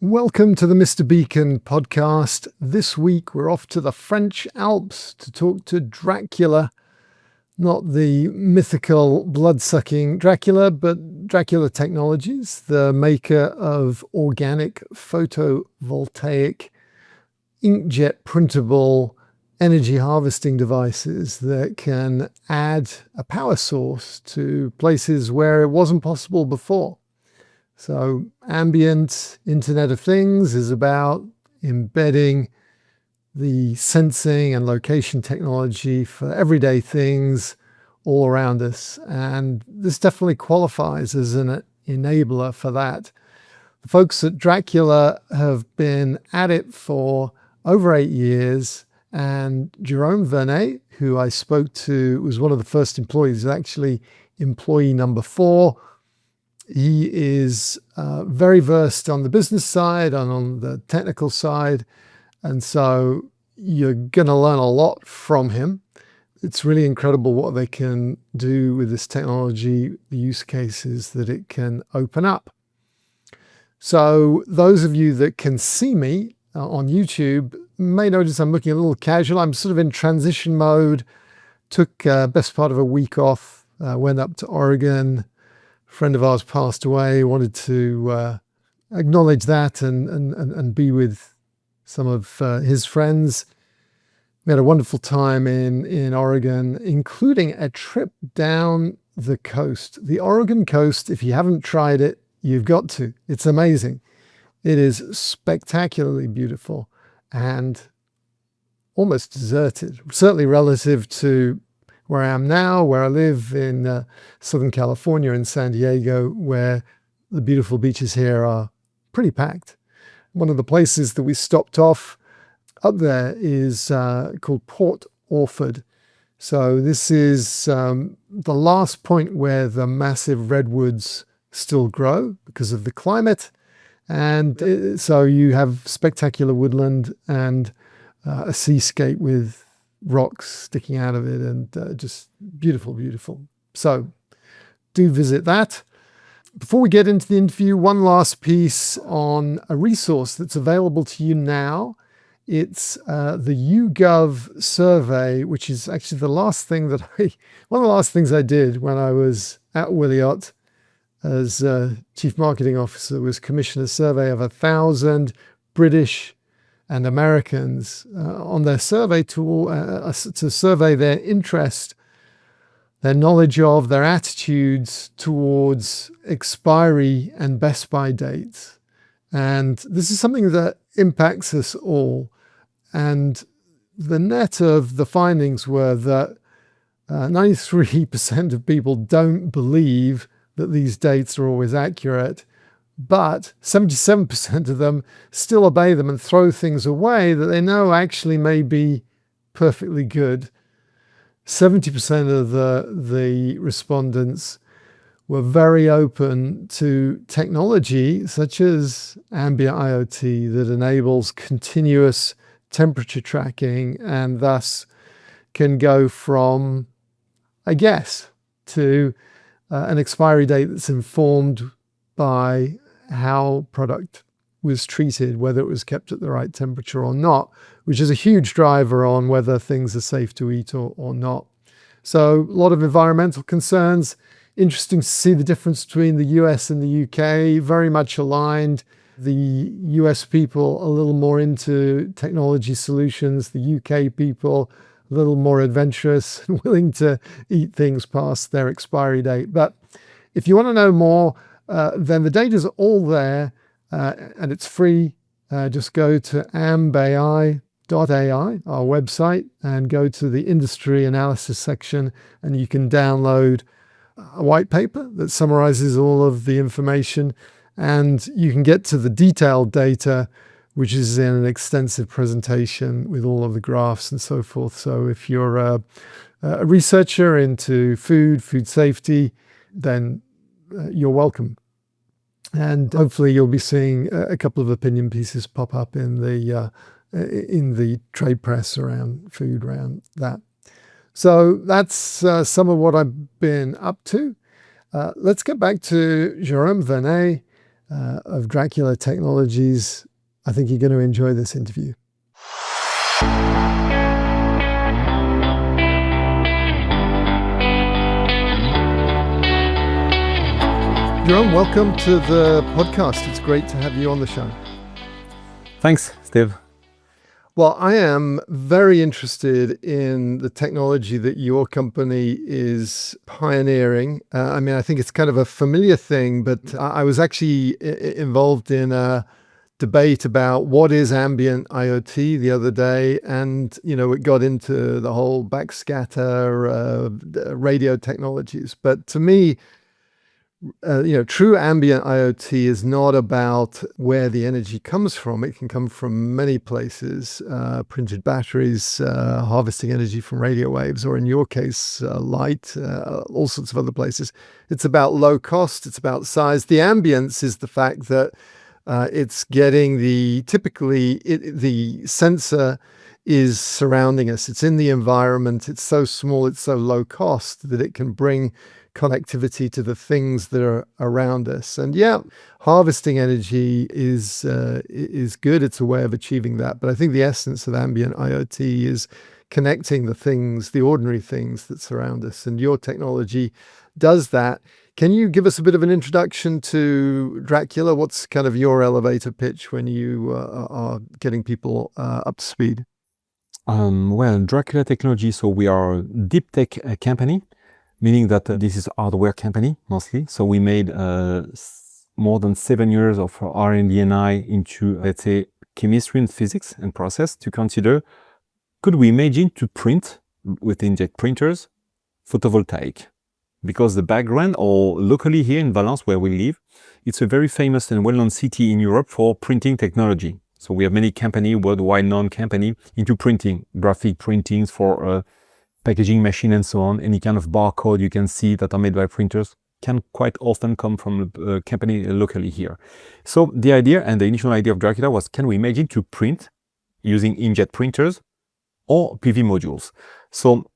Welcome to the Mr. Beacon podcast. This week we're off to the French Alps to talk to Dracula, not the mythical blood-sucking Dracula, but Dracula Technologies, the maker of organic photovoltaic inkjet printable energy harvesting devices that can add a power source to places where it wasn't possible before. So Ambient Internet of Things is about embedding the sensing and location technology for everyday things all around us. And this definitely qualifies as an enabler for that. The folks at Dracula have been at it for over 8 years. And Jerome, who I spoke to, was one of the first employees, actually employee number 4. He is very versed on the business side and on the technical side. And so you're going to learn a lot from him. It's really incredible what they can do with this technology, the use cases that it can open up. So those of you that can see me on YouTube may notice I'm looking a little casual. I'm sort of in transition mode. Took best part of a week off, went up to Oregon. A friend of ours passed away, wanted to acknowledge that and be with some of his friends. We had a wonderful time in Oregon, including a trip down the coast. The Oregon coast, if you haven't tried it, you've got to. It's amazing. It is spectacularly beautiful and almost deserted, certainly relative to where I am now, where I live in Southern California in San Diego, where the beautiful beaches here are pretty packed. One of the places that we stopped off up there is called Port Orford. So this is the last point where the massive redwoods still grow because of the climate. And so you have spectacular woodland and a seascape with rocks sticking out of it, and just beautiful, beautiful. So do visit that. Before we get into the interview, one last piece on a resource that's available to you now. It's the YouGov survey, which is actually one of the last things I did when I was at Wiliot as Chief Marketing Officer, was commission a survey of 1,000 British and Americans on their survey tool to survey their interest, their knowledge of, their attitudes towards expiry and best buy dates. And this is something that impacts us all. And the net of the findings were that 93% of people don't believe that these dates are always accurate, but 77% of them still obey them and throw things away that they know actually may be perfectly good. 70% of the respondents were very open to technology such as ambient IoT that enables continuous temperature tracking and thus can go from a guess to an expiry date that's informed by how product was treated, whether it was kept at the right temperature or not, which is a huge driver on whether things are safe to eat or not. So a lot of environmental concerns. Interesting to see the difference between the US and the UK, very much aligned. The US people a little more into technology solutions, the UK people a little more adventurous and willing to eat things past their expiry date. But if you want to know more, then the data's all there and it's free. Just go to AmbAI.ai, our website, and go to the industry analysis section, and you can download a white paper that summarizes all of the information, and you can get to the detailed data, which is in an extensive presentation with all of the graphs and so forth. So if you're a researcher into food safety, then you're welcome. And hopefully you'll be seeing a couple of opinion pieces pop up in the trade press around food, around that. So that's some of what I've been up to. Let's get back to Jerome. of Dracula Technologies. I think you're going to enjoy this interview. Jerome, welcome to the podcast. It's great to have you on the show. Thanks, Steve. Well, I am very interested in the technology that your company is pioneering. I think it's kind of a familiar thing, but I was actually involved in a debate about what is ambient IoT the other day. And, it got into the whole backscatter radio technologies. But to me, true ambient IoT is not about where the energy comes from. It can come from many places, printed batteries, harvesting energy from radio waves, or in your case, light, all sorts of other places. It's about low cost. It's about size. The ambience is the fact that it's getting the sensor is surrounding us. It's in the environment. It's so small, it's so low cost that it can bring connectivity to the things that are around us. And harvesting energy is good. It's a way of achieving that. But I think the essence of ambient IoT is connecting the things, the ordinary things that surround us. And your technology does that. Can you give us a bit of an introduction to Dracula? What's kind of your elevator pitch when you are getting people up to speed? Dracula Technology, so we are a deep tech company, meaning that this is a hardware company mostly. So we made more than 7 years of R&D and I into, let's say, chemistry and physics and process to consider, could we imagine to print with inkjet printers photovoltaic? Because the background, or locally here in Valence where we live, it's a very famous and well-known city in Europe for printing technology. So we have many companies, worldwide known company into printing, graphic printings for packaging machine and so on. Any kind of barcode you can see that are made by printers can quite often come from a company locally here. So the idea and the initial idea of Dracula was, can we imagine to print using inkjet printers or PV modules? So,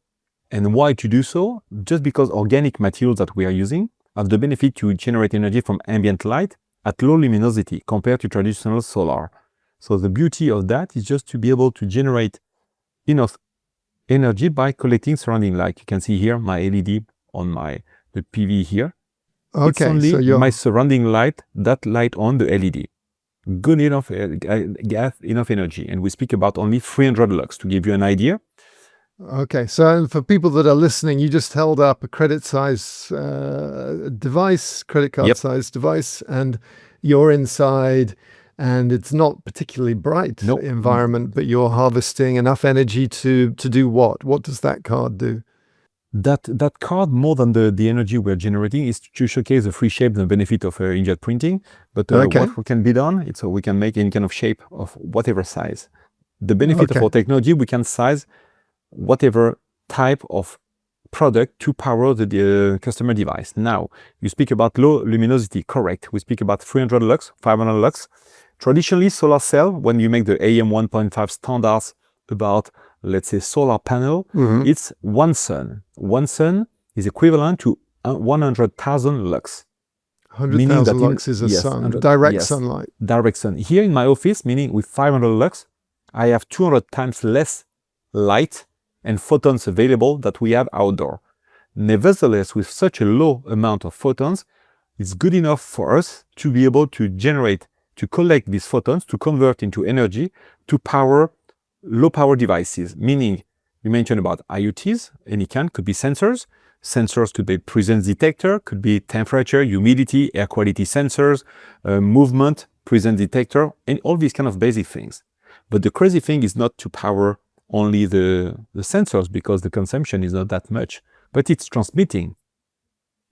and why to do so? Just because organic materials that we are using have the benefit to generate energy from ambient light at low luminosity compared to traditional solar. So the beauty of that is just to be able to generate enough energy by collecting surrounding light. You can see here my LED on the PV here. Okay, it's only my surrounding light, that light on the LED. Good enough, enough energy. And we speak about only 300 lux to give you an idea. Okay, so for people that are listening, you just held up a credit card size device, and you're inside, and it's not particularly bright environment, but you're harvesting enough energy to do what? What does that card do? That card, more than the energy we're generating, is to showcase the free shape and the benefit of inkjet printing. But what can be done, so we can make any kind of shape of whatever size. The benefit of our technology, we can size whatever type of product to power the customer device. Now, you speak about low luminosity, correct. We speak about 300 lux, 500 lux. Traditionally, solar cell, when you make the AM 1.5 standards about, let's say, solar panel, it's one sun. One sun is equivalent to 100,000 lux. 100,000 lux is a sun, direct sunlight. Direct sun. Here in my office, meaning with 500 lux, I have 200 times less light and photons available that we have outdoor. Nevertheless, with such a low amount of photons, it's good enough for us to be able to generate, to collect these photons, to convert into energy, to power low power devices. Meaning, you mentioned about IoTs, any kind, could be sensors. Sensors could be presence detector, could be temperature, humidity, air quality sensors, movement, presence detector, and all these kind of basic things. But the crazy thing is not to power only the sensors, because the consumption is not that much, but it's transmitting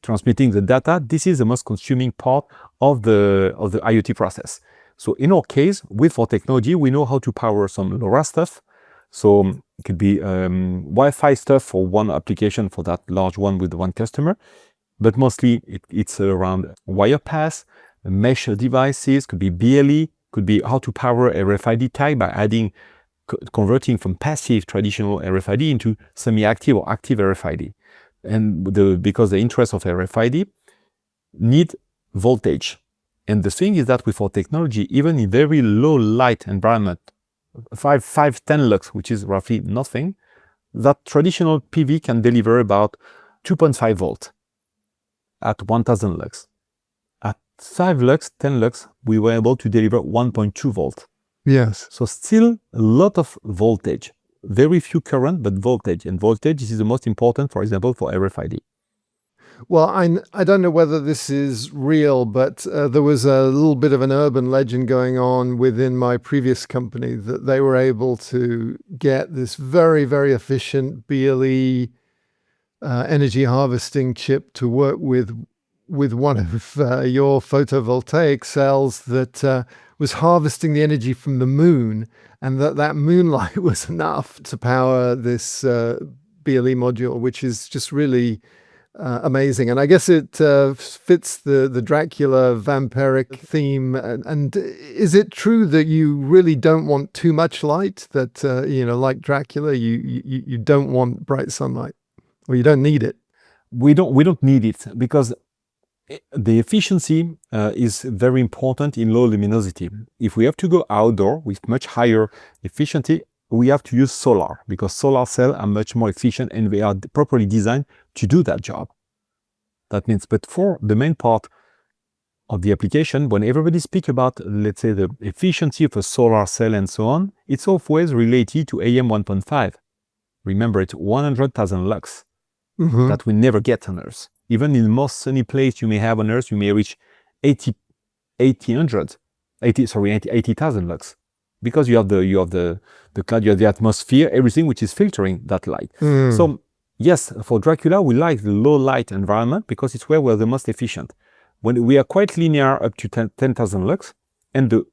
the data. This is the most consuming part of the IoT process. So in our case, with our technology, we know how to power some LoRa stuff. So it could be Wi-Fi stuff for one application, for that large one with one customer, but mostly it's around wire pass, mesh devices, could be BLE, could be how to power RFID tag by converting from passive traditional RFID into semi-active or active RFID. And because the interest of RFID need voltage. And the thing is that with our technology, even in very low light environment, 10 lux, which is roughly nothing, that traditional PV can deliver about 2.5 volt at 1000 lux. At 5 lux, 10 lux, we were able to deliver 1.2 volt. Yes. So still a lot of voltage. Very few current, but voltage. And voltage is the most important, for example, for RFID. Well, I don't know whether this is real, but there was a little bit of an urban legend going on within my previous company that they were able to get this very, very efficient BLE energy harvesting chip to work with one of your photovoltaic cells that was harvesting the energy from the moon, and that moonlight was enough to power this BLE module, which is just really amazing. And I guess it fits the Dracula vampiric theme. And is it true that you really don't want too much light? That like Dracula, you don't want bright sunlight, or you don't need it? We don't need it, because the efficiency is very important in low luminosity. If we have to go outdoor with much higher efficiency, we have to use solar, because solar cells are much more efficient and they are properly designed to do that job. That means, but for the main part of the application, when everybody speaks about, let's say, the efficiency of a solar cell and so on, it's always related to AM 1.5. Remember, it's 100,000 lux that we never get on Earth. Even in the most sunny place you may have on Earth, you may reach 80,000 lux, because you have the cloud, you have the atmosphere, everything which is filtering that light. So yes, for Dracula, we like the low light environment because it's where we're the most efficient. When we are quite linear up to 10,000 lux, and the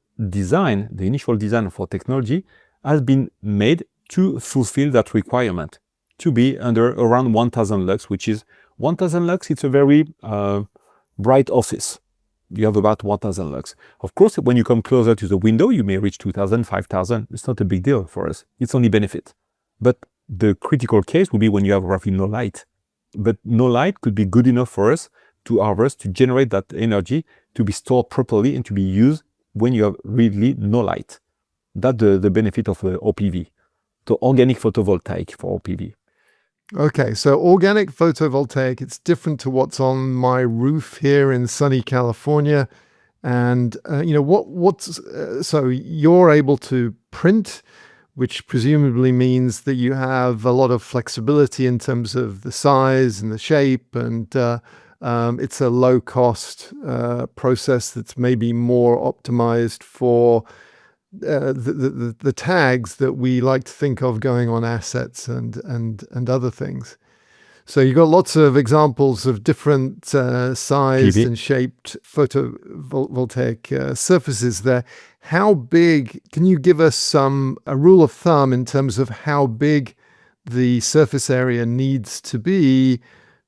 initial design for technology has been made to fulfill that requirement, to be around 1000 lux, which is 1000 lux. It's a very bright office. You have about 1000 lux. Of course, when you come closer to the window, you may reach 2000, 5000. It's not a big deal for us. It's only benefit. But the critical case would be when you have roughly no light. But no light could be good enough for us to harvest, to generate that energy, to be stored properly and to be used when you have really no light. That's the benefit of OPV. So organic photovoltaic for OPV. Okay, so organic photovoltaic, it's different to what's on my roof here in sunny California. And, so you're able to print, which presumably means that you have a lot of flexibility in terms of the size and the shape, and it's a low-cost process that's maybe more optimized for the tags that we like to think of going on assets and other things. So you've got lots of examples of different sized and shaped photovoltaic surfaces there. How big, can you give us a rule of thumb in terms of how big the surface area needs to be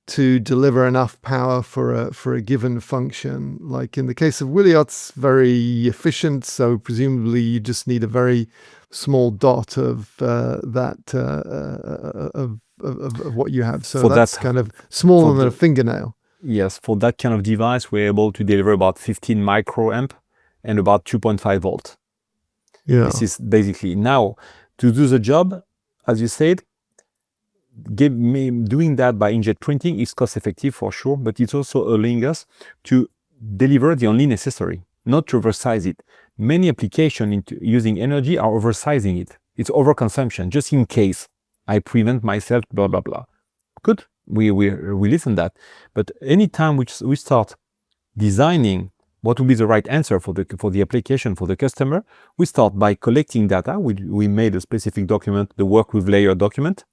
to deliver enough power for a given function? Like in the case of Wiliot's, very efficient, so presumably you just need a very small dot of of what you have. So that's kind of smaller than a fingernail. Yes, for that kind of device, we're able to deliver about 15 microamp and about 2.5 volt. Yeah. This is basically, now, to do the job, as you said, doing that by inkjet printing is cost effective for sure, but it's also allowing us to deliver the only necessary, not to oversize it. Many applications using energy are oversizing it. It's overconsumption, just in case I prevent myself, blah, blah, blah. Good, we listen that. But anytime we start designing what will be the right answer for the application, for the customer, we start by collecting data. We made a specific document, the work with layer document.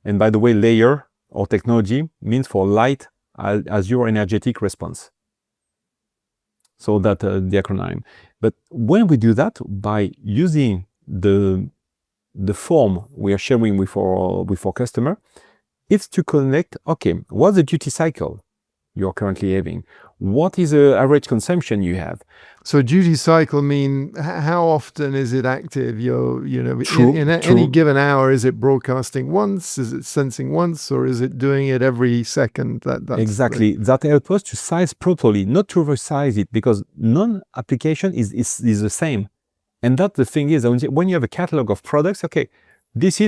And by the way, layer or technology means for light as your energetic response. So that the acronym. But when we do that by using the form we are sharing with our customer, it's to connect, okay, what's the duty cycle you're currently having? what is the average consumption you have. So duty cycle mean how often is it active? True, in any given hour, is it broadcasting once? Is it sensing once, or is it doing it every second? That's exactly. That helps us to size properly, not to resize it, because non-application is the same. And that the thing is, when you have a catalog of products, okay,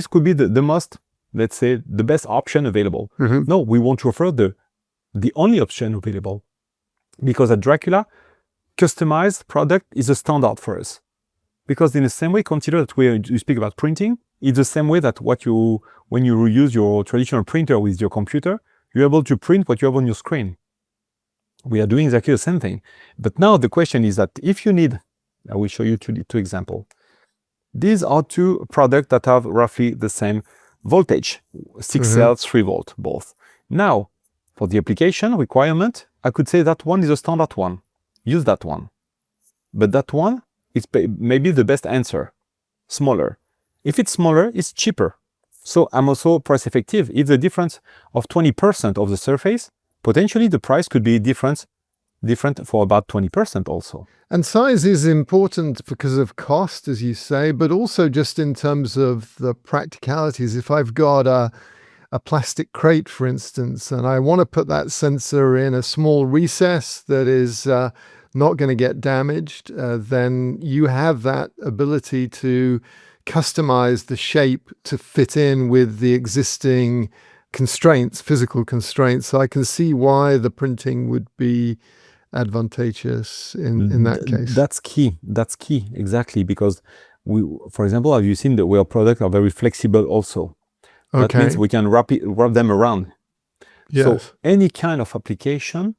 could be the most, let's say, the best option available. Mm-hmm. No, we want to offer the only option available, because at Dracula, customized product is a standard for us. Because in the same way, consider that you speak about printing, it's the same way that when you use your traditional printer with your computer, you're able to print what you have on your screen. We are doing exactly the same thing. But now the question is that if you need, I will show you two examples. These are two products that have roughly the same voltage, 6 cells, 3 volt, both. Now, for the application requirement, I could say that one is a standard one. Use that one. But that one is maybe the best answer. Smaller. If it's smaller, it's cheaper. So I'm also price effective. If the difference of 20% of the surface, potentially the price could be different for about 20% also. And size is important because of cost, as you say, but also just in terms of the practicalities. If I've got a plastic crate, for instance, and I want to put that sensor in a small recess that is not going to get damaged, then you have that ability to customize the shape to fit in with the existing constraints, physical constraints. So I can see why the printing would be advantageous in that case. That's key, exactly, because for example, have you seen that our products are very flexible also? That means we can wrap them around. Yes. So any kind of application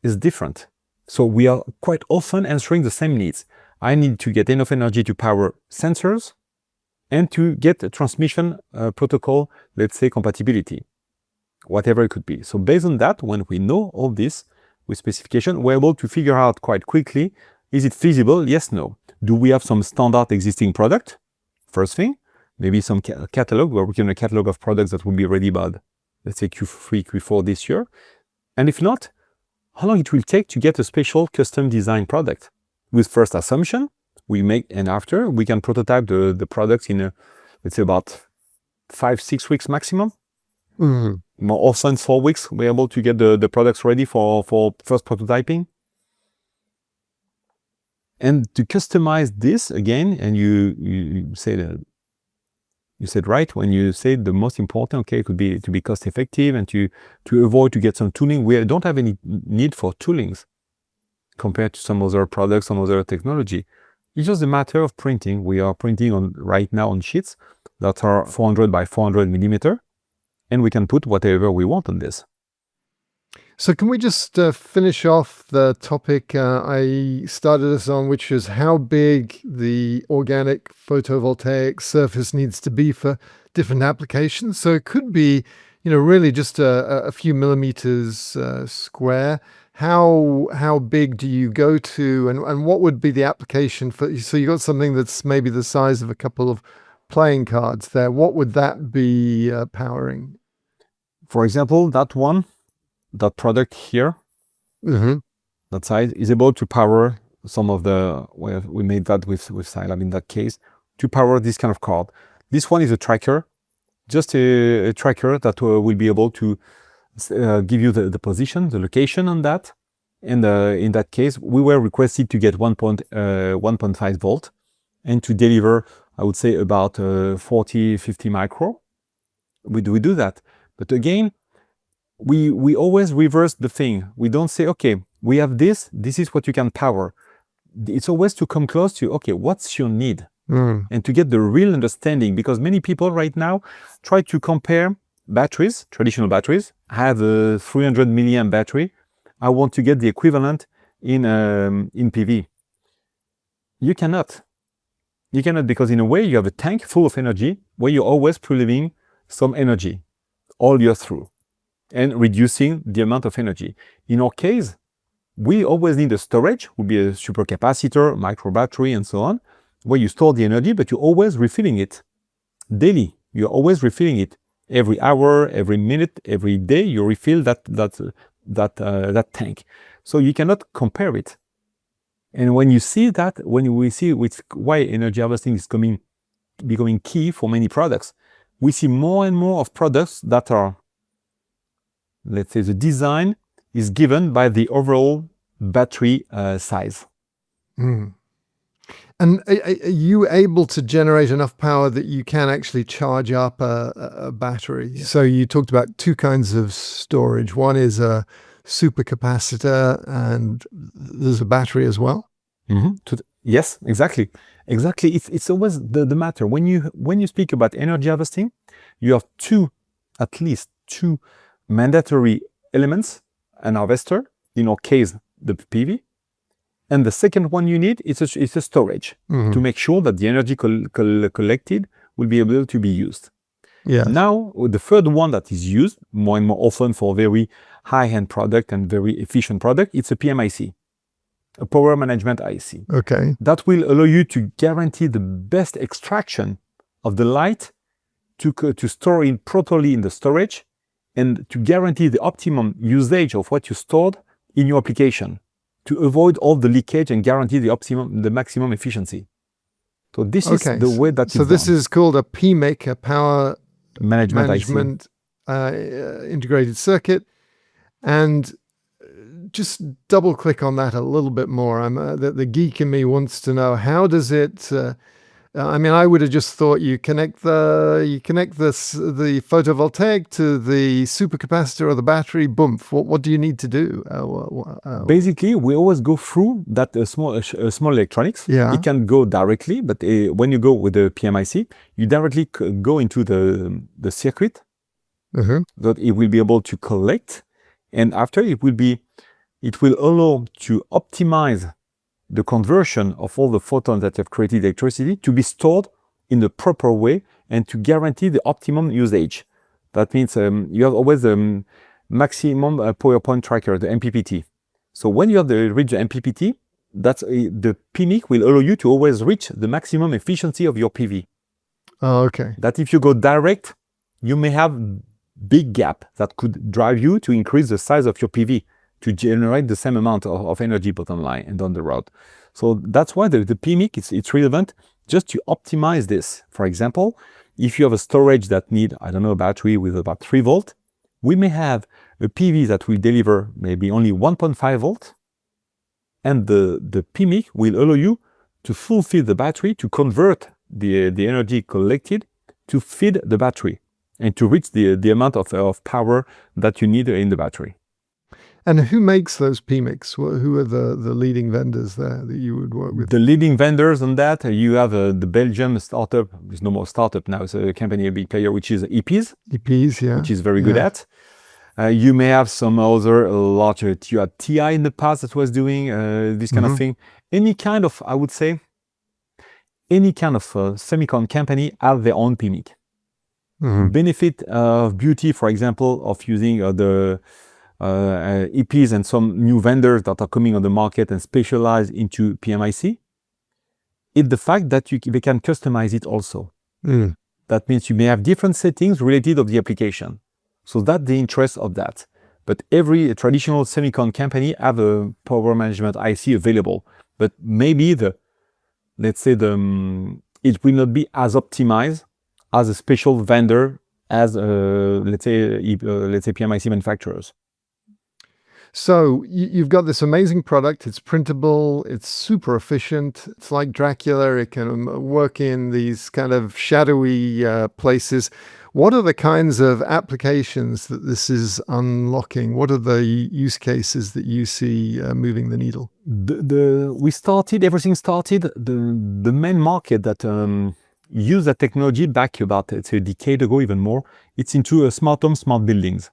is different. So we are quite often answering the same needs. I need to get enough energy to power sensors and to get a transmission protocol, let's say compatibility, whatever it could be. So based on that, when we know all this with specification, we're able to figure out quite quickly, is it feasible? Yes, no. Do we have some standard existing product? First thing. Maybe some catalog, we're working on a catalog of products that will be ready by, let's say, Q3, Q4 this year. And if not, how long it will take to get a special custom design product? With first assumption, we make, and after, we can prototype the products in, let's say, about 5-6 weeks maximum. More often 4 weeks, we're able to get the products ready for first prototyping. And to customize this, again, and you say that, you said right when you said the most important, okay, could be to be cost effective and to avoid to get some tooling. We don't have any need for toolings compared to some other products, some other technology. It's just a matter of printing. We are printing right now on sheets that are 400 by 400 millimeter, and we can put whatever we want on this. So can we just finish off the topic I started us on, which is how big the organic photovoltaic surface needs to be for different applications? So it could be, really just a few millimeters square. How big do you go to, and what would be the application for? So you got something that's maybe the size of a couple of playing cards there. What would that be powering? For example, that product here, that size, is able to power some of we made that with Scilab in that case, to power this kind of card. This one is a tracker, just a tracker that will be able to give you the position, the location on that. And in that case, we were requested to get 1.5 volt and to deliver, I would say, about 40-50 micro. We do that. But again, we always reverse the thing. We don't say, okay, we have this is what you can power. It's always to come close to, okay, what's your need? And to get the real understanding, because many people right now try to compare batteries, traditional batteries. I have a 300 milliamp battery. I want to get the equivalent in PV. You cannot. You cannot, because in a way you have a tank full of energy where you're always pre-leaving some energy all year through and reducing the amount of energy. In our case, we always need a storage, would be a supercapacitor, micro battery, and so on, where you store the energy, but you're always refilling it daily. You're always refilling it every hour, every minute, every day. You refill that tank. So you cannot compare it. And when you see that, when we see why energy harvesting is becoming key for many products, we see more and more of products that are, let's say, the design is given by the overall battery size. Mm. And are you able to generate enough power that you can actually charge up a battery? Yeah. So you talked about two kinds of storage. One is a supercapacitor, and there's a battery as well. Mm-hmm. Yes, exactly. It's always the matter. When you speak about energy harvesting, you have at least two mandatory elements: an harvester, in our case, the PV. And the second one you need is a storage to make sure that the energy collected will be able to be used. Yes. Now, the third one that is used more and more often for very high-end product and very efficient product, it's a PMIC, a power management IC. Okay. That will allow you to guarantee the best extraction of the light to store it properly in the storage and to guarantee the optimum usage of what you stored in your application, to avoid all the leakage and guarantee the maximum efficiency. So this is the way that it's So this done. is called a PMIC, a power management integrated circuit. And just double click on that a little bit more. The geek in me wants to know, how does it, I mean, I would have just thought you connect the photovoltaic to the supercapacitor or the battery. Boom. What do you need to do? Basically, we always go through that small electronics. Yeah. It can go directly, but when you go with the PMIC, you directly go into the circuit that it will be able to collect, and after it will allow to optimize the conversion of all the photons that have created electricity to be stored in the proper way and to guarantee the optimum usage. That means you have always the maximum power point tracker, the MPPT. So when you have reach the MPPT, that's the PMIC will allow you to always reach the maximum efficiency of your PV. Oh, okay. That if you go direct, you may have big gap that could drive you to increase the size of your PV to generate the same amount of energy bottom line and down the road. So that's why the PMIC, it's relevant just to optimize this. For example, if you have a storage that need, I don't know, a battery with about 3 volt, we may have a PV that will deliver maybe only 1.5 volt, and the PMIC will allow you to fulfill the battery, to convert the energy collected to feed the battery and to reach the amount of power that you need in the battery. And who makes those PMICs? Who are the leading vendors there that you would work with? The leading vendors on that, you have the Belgium startup. There's no more startup now. It's a company, a big player, which is EPs. EPs, yeah. Which is very good at. You may have some other larger, you had TI in the past that was doing this kind of thing. Any kind of, I would say, any kind of semicon company have their own PMIC. Benefit of beauty, for example, of using the EPs and some new vendors that are coming on the market and specialize into PMIC, is the fact that they can customize it also. That means you may have different settings related of the application. So that's the interest of that. But every traditional semicon company have a power management IC available. But maybe let's say it will not be as optimized as a special vendor as let's say PMIC manufacturers. So you've got this amazing product. It's printable. It's super efficient. It's like Dracula. It can work in these kind of shadowy places. What are the kinds of applications that this is unlocking? What are the use cases that you see moving the needle? Everything started, the main market that used that technology back about, let's say, a decade ago, even more, it's into smart home, smart buildings.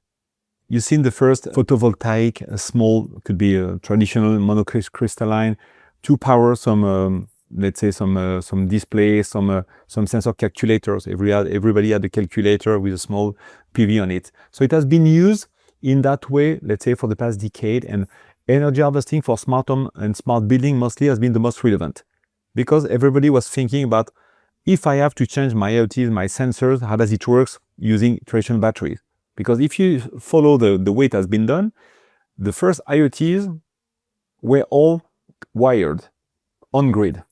You've seen the first photovoltaic, small, could be a traditional monocrystalline, to power some, let's say, some displays, some sensor calculators. Everybody had a calculator with a small PV on it. So it has been used in that way, let's say, for the past decade. And energy harvesting for smart home and smart building mostly has been the most relevant, because everybody was thinking about, if I have to change my IoTs, my sensors, how does it work using traditional batteries? Because if you follow the way it has been done, the first IoTs were all wired on grid.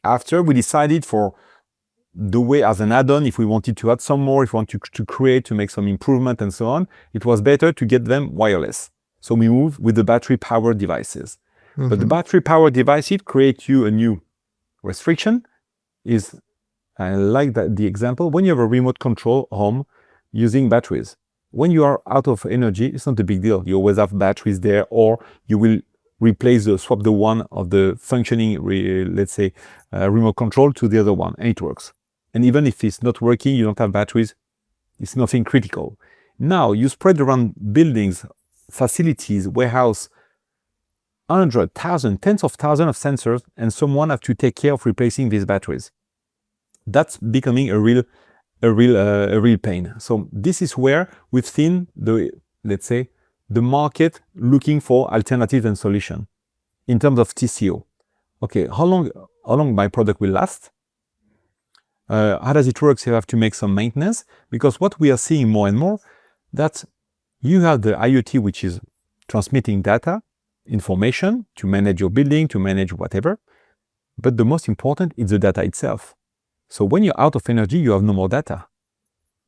After we decided for the way as an add-on, if we wanted to add some more, if we wanted to create, to make some improvement and so on, it was better to get them wireless. So we moved with the battery-powered devices. But the battery-powered devices create you a new restriction. I like the example, when you have a remote control home using batteries. When you are out of energy, it's not a big deal. You always have batteries there, or you will swap the one of the functioning, remote control to the other one, and it works. And even if it's not working, you don't have batteries, it's nothing critical. Now, you spread around buildings, facilities, warehouse, 100,000, tens of thousands of sensors, and someone have to take care of replacing these batteries. That's becoming a real pain. So this is where we've seen the market looking for alternatives and solution in terms of TCO. Okay, how long my product will last? How does it work? So you have to make some maintenance, because what we are seeing more and more, that you have the IoT, which is transmitting data, information to manage your building, to manage whatever. But the most important is the data itself. So when you're out of energy, you have no more data.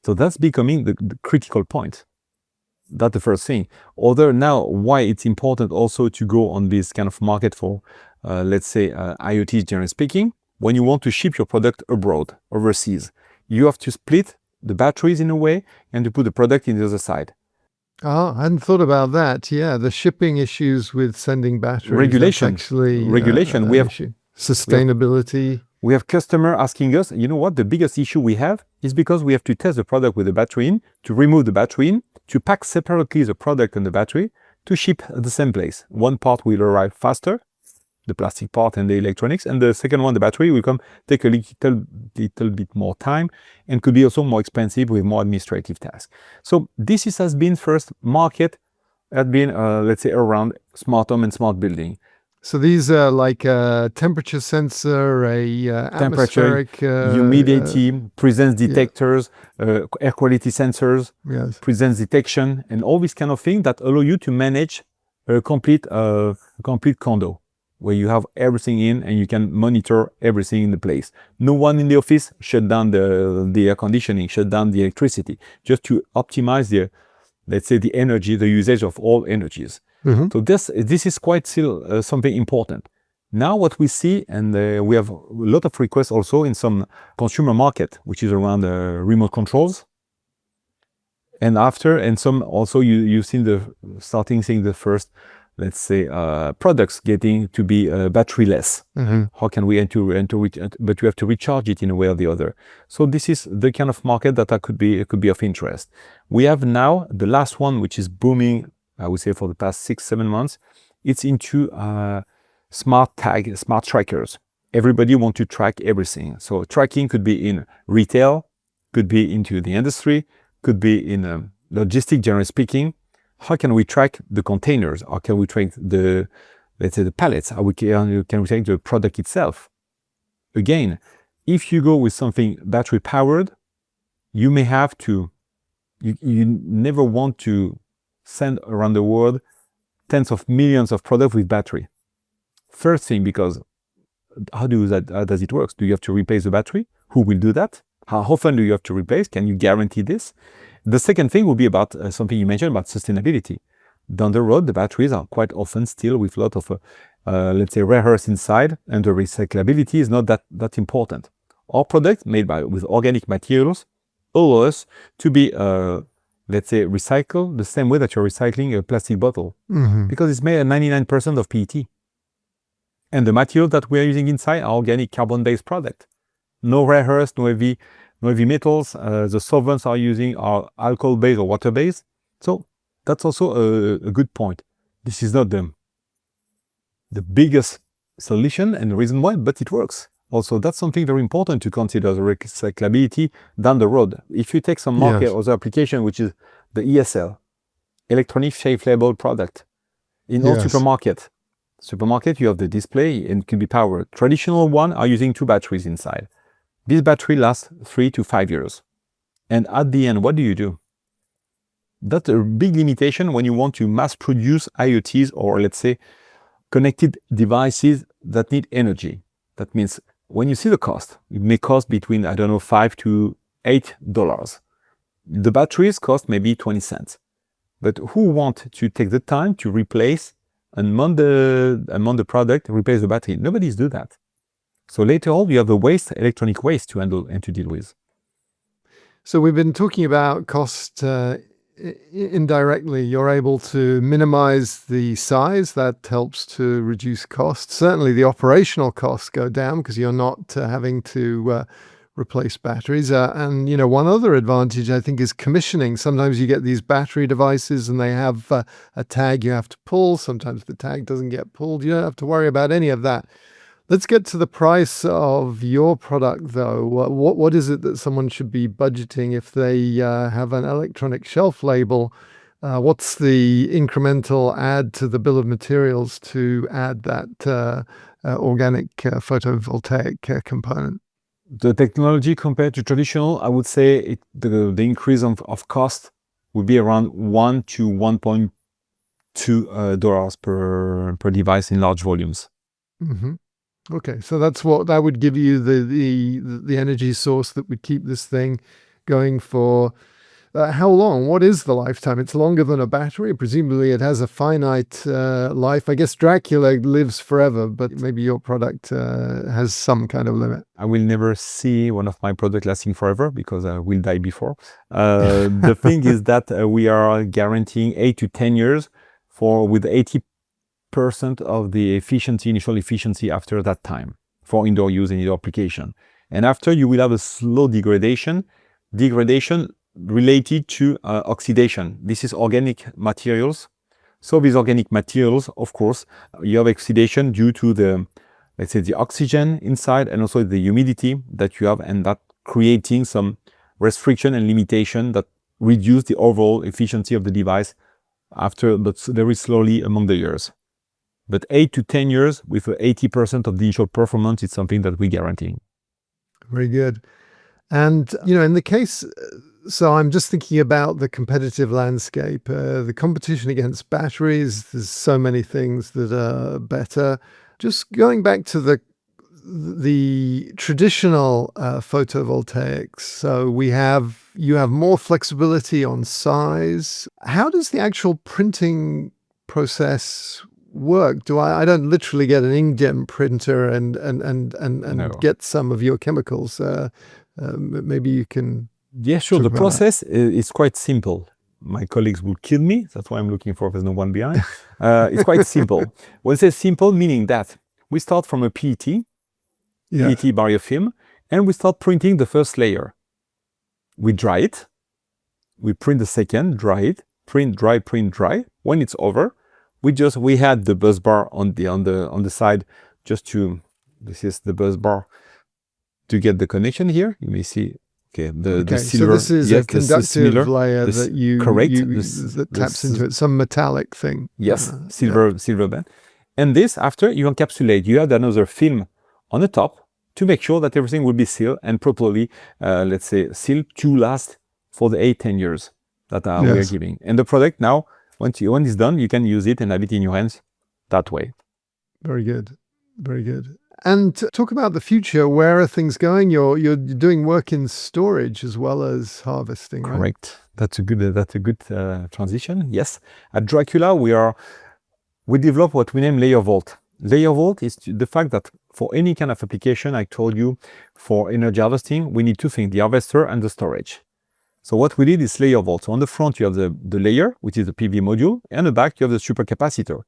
So that's becoming the critical point. That's the first thing. Now, why it's important also to go on this kind of market for, IoT, generally speaking, when you want to ship your product abroad, overseas, you have to split the batteries in a way and to put the product in the other side. I hadn't thought about that. Yeah, the shipping issues with sending batteries. Regulation. We have issue. Sustainability. We have customer asking us, you know what, the biggest issue we have is because we have to test the product with the battery in, to remove the battery in, to pack separately the product and the battery, to ship at the same place. One part will arrive faster, the plastic part and the electronics, and the second one, the battery, will take a little bit more time and could be also more expensive with more administrative tasks. So this has been first market, had been, around smart home and smart building. So these are like a temperature sensor, atmospheric... humidity, presence detectors, air quality sensors, presence detection, and all these kind of things that allow you to manage a complete condo, where you have everything in and you can monitor everything in the place. No one in the office shut down the air conditioning, shut down the electricity, just to optimize the energy, the usage of all energies. So this is quite still something important. Now what we see, and we have a lot of requests also in some consumer market, which is around remote controls. And some also you've seen starting seeing the first, products getting to be batteryless. How can we but you have to recharge it in a way or the other. So this is the kind of market that could be of interest. We have now the last one, which is booming, I would say for the past 6-7 months. It's into smart trackers. Everybody wants to track everything. So tracking could be in retail, could be into the industry, could be in logistics, generally speaking. How can we track the containers? How can we track the pallets? How can we track the product itself? Again, if you go with something battery powered, you may have to, you never want to send around the world tens of millions of products with battery. First thing, because how does it work? Do you have to replace the battery? Who will do that? How often do you have to replace? Can you guarantee this? The second thing will be about something you mentioned about sustainability. Down the road, the batteries are quite often still with a lot of, rare earths inside, and the recyclability is not that important. Our product, made with organic materials, allow us to be, recycled the same way that you're recycling a plastic bottle, because it's made at 99% of PET. And the material that we are using inside are organic carbon-based product. No rare earths, no heavy metals. The solvents are using are alcohol-based or water-based. So that's also a good point. This is not the biggest solution and the reason why, but it works. Also, that's something very important to consider, the recyclability down the road. If you take some market or the application, which is the ESL, electronic shelf label product, in all supermarket, you have the display and it can be powered. Traditional one are using 2 batteries inside. This battery lasts 3 to 5 years. And at the end, what do? That's a big limitation when you want to mass produce IoTs or connected devices that need energy. That means when you see the cost, it may cost between, I don't know, $5 to $8. The batteries cost maybe 20 cents. But who want to take the time to replace among the product, replace the battery? Nobody's do that. So later on, you have the waste, electronic waste to handle and to deal with. So we've been talking about cost indirectly. You're able to minimize the size. That helps to reduce costs. Certainly the operational costs go down because you're not having to replace batteries. And, you know, one other advantage, I think, is commissioning. Sometimes you get these battery devices and they have a tag you have to pull. Sometimes the tag doesn't get pulled. You don't have to worry about any of that. Let's get to the price of your product, though. What is it that someone should be budgeting if they have an electronic shelf label? What's the incremental add to the bill of materials to add that organic photovoltaic component? The technology compared to traditional, I would say the increase of cost would be around $1 to $1.2 per device in large volumes. Mm-hmm. Okay, so that would give you the energy source that would keep this thing going for how long? What is the lifetime? It's longer than a battery. Presumably it has a finite life. I guess Dracula lives forever, but maybe your product has some kind of limit. I will never see one of my products lasting forever because I will die before. The thing is that we are guaranteeing 8 to 10 years with 80% of the initial efficiency after that time for indoor use and indoor application. And after you will have a slow degradation related to oxidation. This is organic materials. So these organic materials, of course, you have oxidation due to let's say the oxygen inside and also the humidity that you have, and that creating some restriction and limitation that reduce the overall efficiency of the device but very slowly among the years. But 8 to 10 years with 80% of the initial performance is something that we guarantee. Very good. And, you know, in the case, so I'm just thinking about the competitive landscape, the competition against batteries. There's so many things that are better. Just going back to the traditional photovoltaics. So you have more flexibility on size. How does the actual printing process work? I don't literally get an inkjet printer and No. get some of your chemicals. Maybe you can. Yeah, sure. The process is quite simple. My colleagues will kill me. That's why I'm looking for there's no one behind. It's quite simple. When I say simple, meaning that we start from a PET barrier film, and we start printing the first layer. We dry it. We print the second, dry it, print, dry, print, dry. When it's over, we had the bus bar on the side this is the bus bar to get the connection here. You may see, the silver. So this is a conductive layer that that taps into it, some metallic thing. Yes, silver band. And this, after you encapsulate, you have another film on the top to make sure that everything will be sealed and properly, let's say, sealed to last for the 8-10 years that we are giving. And the product now, when it's done, you can use it and have it in your hands that way. Very good. Very good. And talk about the future. Where are things going? You're doing work in storage as well as harvesting, right? Correct. That's a good transition. Yes. At Dracula, we develop what we name layer vault. Layer vault is the fact that for any kind of application, I told you, for energy harvesting, we need two things: the harvester and the storage. So what we did is layer vault. So on the front, you have the layer, which is the PV module, and the back, you have the supercapacitor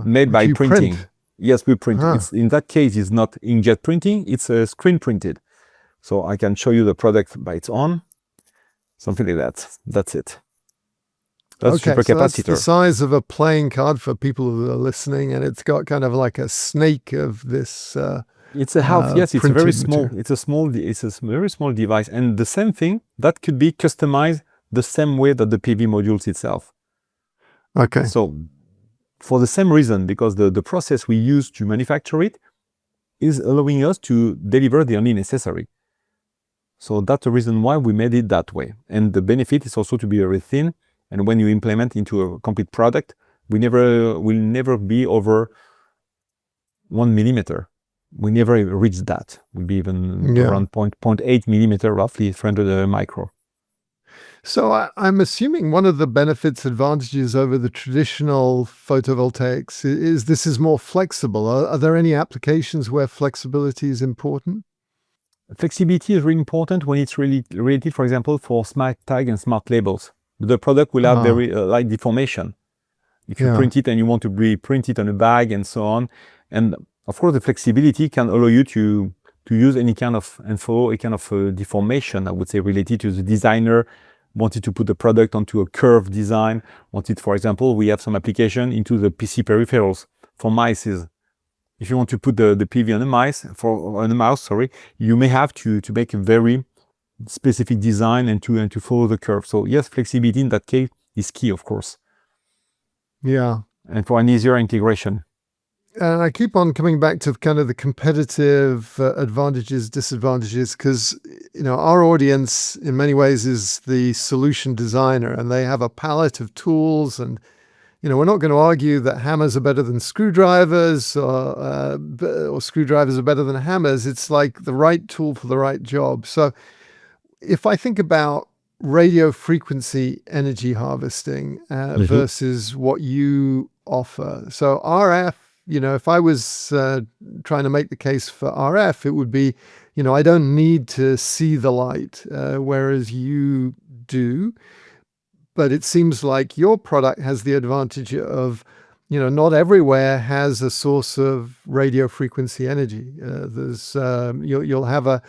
made by printing. Print. Yes, we print. In that case, it's not inkjet printing, it's screen printed. So I can show you the product by its own, something like that. That's it. That's supercapacitor. So that's the size of a playing card for people who are listening, and it's got kind of like a snake of this. It's a half. Yes, it's very small. Material. It's a very small device, and the same thing that could be customized the same way that the PV modules itself. Okay. So for the same reason, because the process we use to manufacture it is allowing us to deliver the only necessary. So that's the reason why we made it that way. And the benefit is also to be very thin. And when you implement into a complete product, will never be over 1 millimeter. We never reach that. We'll be even around 0.8 millimeter, roughly 300 micro. So I'm assuming one of the benefits, advantages over the traditional photovoltaics is this is more flexible. Are there any applications where flexibility is important? Flexibility is really important when it's really related, for example, for smart tag and smart labels. The product will have very light deformation. If you print it and you want to reprint it on a bag and so on. And of course, the flexibility can allow you to use any kind of, and follow a kind of deformation, I would say, related to the designer wanted to put the product onto a curved design, wanted, for example, we have some application into the PC peripherals for mices. If you want to put the PV on a mouse, you may have to make a very specific design and to follow the curve. So yes, flexibility in that case is key, of course. Yeah. And for an easier integration. And I keep on coming back to kind of the competitive advantages, disadvantages, because, our audience in many ways is the solution designer, and they have a palette of tools. And, we're not going to argue that hammers are better than screwdrivers or screwdrivers are better than hammers. It's like the right tool for the right job. So if I think about radio frequency energy harvesting versus what you offer. So RF, if I was trying to make the case for RF, it would be, I don't need to see the light, whereas you do. But it seems like your product has the advantage of, not everywhere has a source of radio frequency energy. You'll have a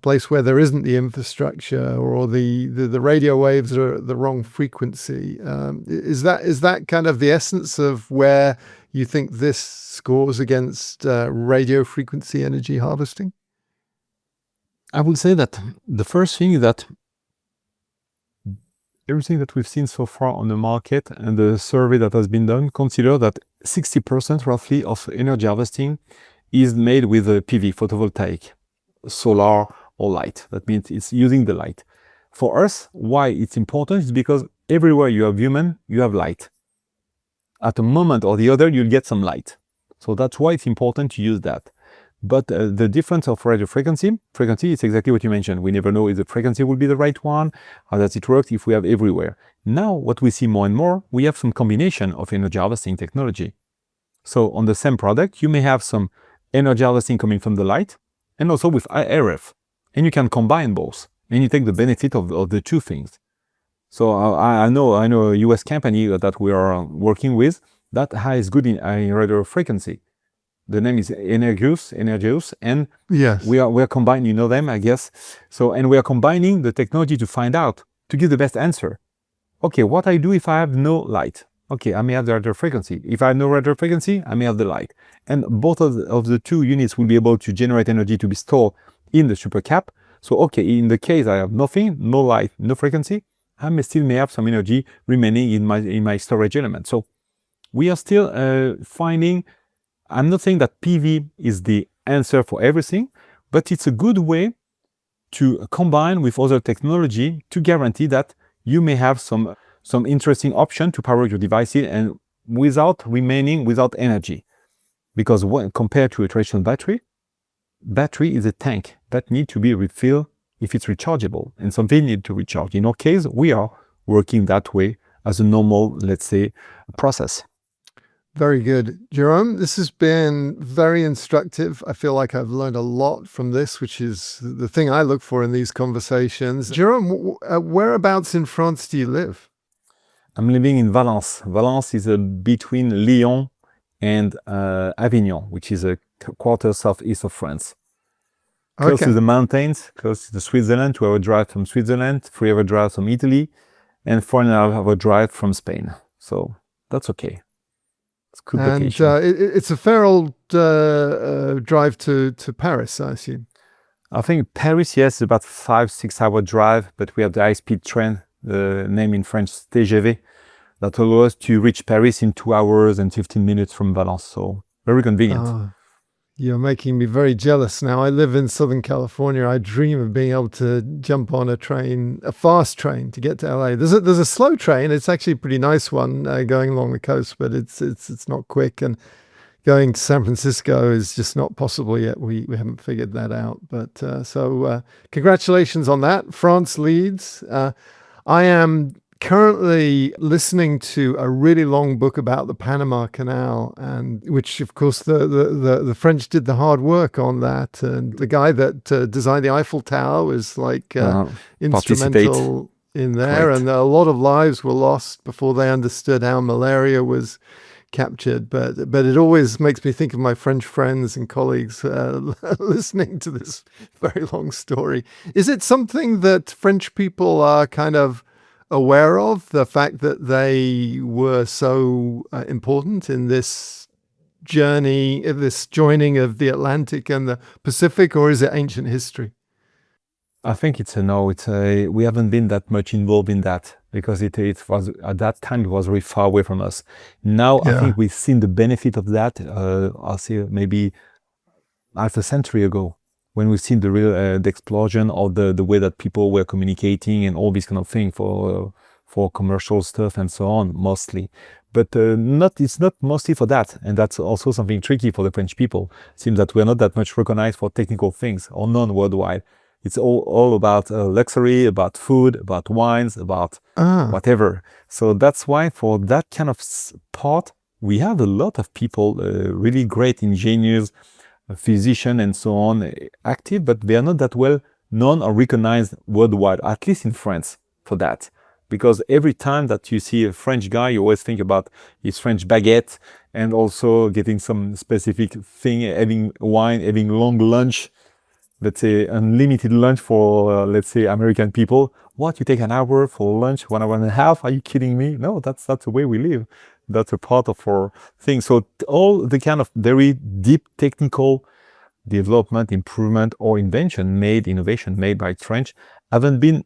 place where there isn't the infrastructure, or the radio waves are the wrong frequency. Is that kind of the essence of where you think this scores against radio frequency energy harvesting? I would say that the first thing is that everything that we've seen so far on the market and the survey that has been done consider that 60% roughly of energy harvesting is made with a PV, photovoltaic, solar or light. That means it's using the light. For us, why it's important is because everywhere you have human, you have light. At a moment or the other, you'll get some light. So that's why it's important to use that. But the difference of radio frequency is exactly what you mentioned. We never know if the frequency will be the right one. How does it work if we have everywhere? Now, what we see more and more, we have some combination of energy harvesting technology. So on the same product, you may have some energy harvesting coming from the light and also with RF. And you can combine both. And you take the benefit of the two things. So I know a US company that we are working with that has good in radio frequency. The name is Energius, and yes, we are combining, you know them, I guess. So, and we are combining the technology to find out, to give the best answer. Okay, what I do if I have no light? Okay, I may have the radio frequency. If I have no radio frequency, I may have the light. And both of the two units will be able to generate energy to be stored in the supercap. So, okay, in the case I have nothing, no light, no frequency, I may have some energy remaining in my storage element. So we are still finding. I'm not saying that PV is the answer for everything, but it's a good way to combine with other technology to guarantee that you may have some interesting option to power your devices and without remaining without energy. Because compared to a traditional battery is a tank that needs to be refilled if it's rechargeable, and something need to recharge. In our case, we are working that way as a normal, let's say, process. Very good. Jerome, this has been very instructive. I feel like I've learned a lot from this, which is the thing I look for in these conversations. Jerome, whereabouts in France do you live? I'm living in Valence. Valence is between Lyon and Avignon, which is a quarter southeast of France. Close to the mountains, close to Switzerland, 2 hour drive from Switzerland, 3 hour drive from Italy, and 4.5 hour drive from Spain. So that's okay. It's good location. It's a fair old drive to Paris, I assume. I think Paris, yes, about 5-6 hour drive, but we have the high-speed train, the name in French, TGV, that allows us to reach Paris in 2 hours and 15 minutes from Valence. So very convenient. You're making me very jealous now. I live in Southern California. I dream of being able to jump on a train, a fast train, to get to LA. There's a slow train. It's actually a pretty nice one going along the coast, but it's not quick. And going to San Francisco is just not possible yet. We haven't figured that out. But congratulations on that. France leads. I am currently listening to a really long book about the Panama Canal, and which, of course, the French did the hard work on that. And the guy that designed the Eiffel Tower was like instrumental in there. Correct. And a lot of lives were lost before they understood how malaria was captured. But it always makes me think of my French friends and colleagues listening to this very long story. Is it something that French people are kind of aware of, the fact that they were so important in this journey, this joining of the Atlantic and the Pacific, or is it ancient history? I think it's a no. We haven't been that much involved in that because it was at that time it was very far away from us. Now I think we've seen the benefit of that. I'll say maybe half a century ago, when we've seen the real the explosion of the way that people were communicating and all this kind of thing for commercial stuff and so on, mostly. But it's not mostly for that, and that's also something tricky for the French people. It seems that we're not that much recognized for technical things, or none worldwide. It's all about luxury, about food, about wines, about whatever. So that's why for that kind of part, we have a lot of people, really great engineers, physicians and so on, active, but they are not that well known or recognized worldwide, at least in France, for that. Because every time that you see a French guy, you always think about his French baguette and also getting some specific thing, having wine, having long lunch, let's say unlimited lunch for, let's say, American people. What, you take an hour for lunch, 1 hour and a half? Are you kidding me? No, that's the way we live. That's a part of our thing. So all the kind of very deep technical development, improvement, or innovation made by French haven't been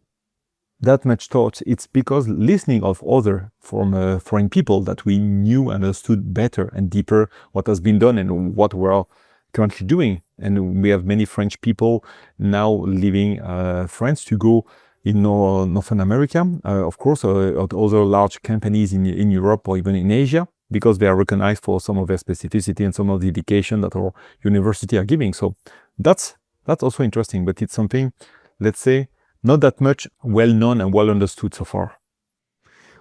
that much taught. It's because listening of other from foreign people that we knew and understood better and deeper what has been done and what we're currently doing. And we have many French people now leaving France to go in Northern America, of course, or other large companies in Europe or even in Asia, because they are recognized for some of their specificity and some of the education that our university are giving. So that's also interesting, but it's something, let's say, not that much well known and well understood so far.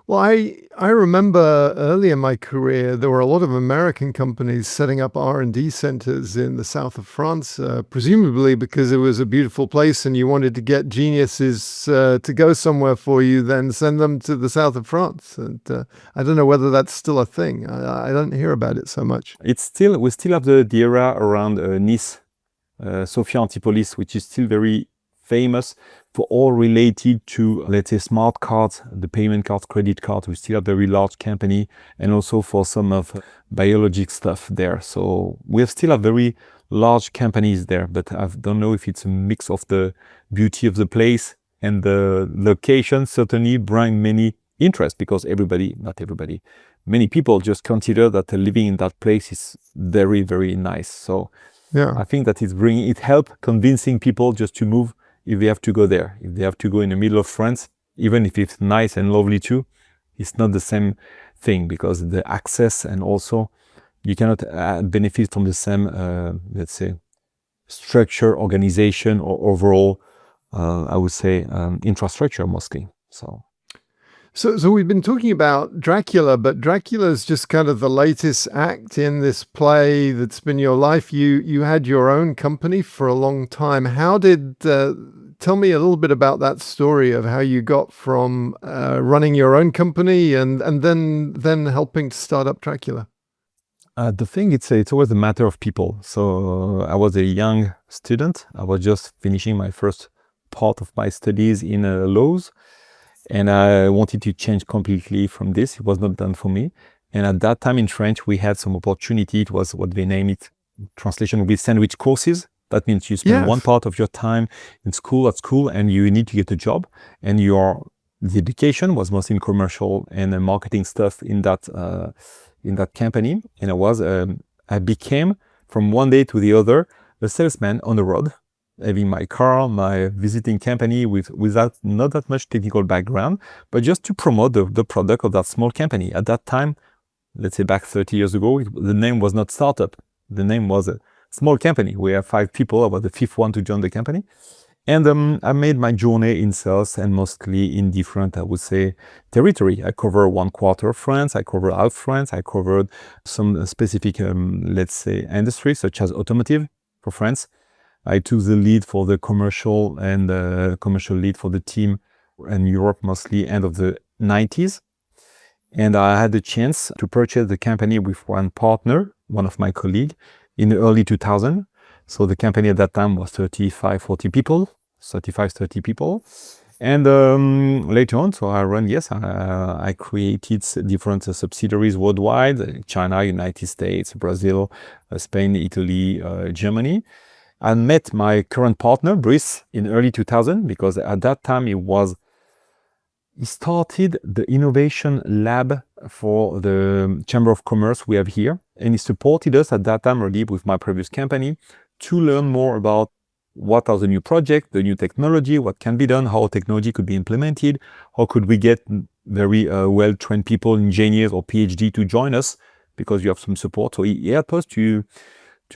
Well, I remember early in my career, there were a lot of American companies setting up R&D centers in the south of France, presumably because it was a beautiful place and you wanted to get geniuses to go somewhere for you, then send them to the south of France. And I don't know whether that's still a thing. I don't hear about it so much. We still have the era around Nice, Sophia Antipolis, which is still very famous for all related to, let's say, smart cards, the payment cards, credit cards. We still have a very large company, and also for some of biologic stuff there. So we still have very large companies there, but I don't know if it's a mix of the beauty of the place and the location certainly bring many interest, because not everybody, many people just consider that living in that place is very, very nice. So yeah, I think that it helps convincing people just to move if they have to go there. If they have to go in the middle of France, even if it's nice and lovely too, it's not the same thing, because the access and also you cannot benefit from the same, let's say, structure, organization, or overall, I would say, infrastructure mostly. So we've been talking about Dracula, but Dracula is just kind of the latest act in this play that's been your life. You had your own company for a long time. How did, tell me a little bit about that story of how you got from running your own company and then helping to start up Dracula. The thing, it's always a matter of people. So I was a young student. I was just finishing my first part of my studies in laws. And I wanted to change completely from this. It was not done for me. And at that time in French, we had some opportunity. It was what they name it, translation would be sandwich courses. That means you spend one part of your time at school, and you need to get a job. And the education was mostly in commercial and marketing stuff in that company. And I became from one day to the other, a salesman on the road, having my car, my visiting company without not that much technical background, but just to promote the product of that small company. At that time, let's say back 30 years ago, the name was not startup. The name was a small company. We have 5 people. I was the 5th one to join the company. And I made my journey in sales and mostly in different, I would say, territory. I cover 1/4 of France. I cover half France. I covered some specific, let's say, industries such as automotive for France. I took the lead for the commercial and commercial lead for the team in Europe, mostly end of the 90s. And I had the chance to purchase the company with one partner, one of my colleagues, in the early 2000s. So the company at that time was 35-40 people, 35-30 people. And later on, so I created different subsidiaries worldwide, China, United States, Brazil, Spain, Italy, Germany. I met my current partner, Brice, in early 2000, because at that time he started the innovation lab for the Chamber of Commerce we have here. And he supported us at that time really with my previous company to learn more about what are the new projects, the new technology, what can be done, how technology could be implemented, how could we get very well-trained people, engineers or PhD to join us, because you have some support. So he helped us to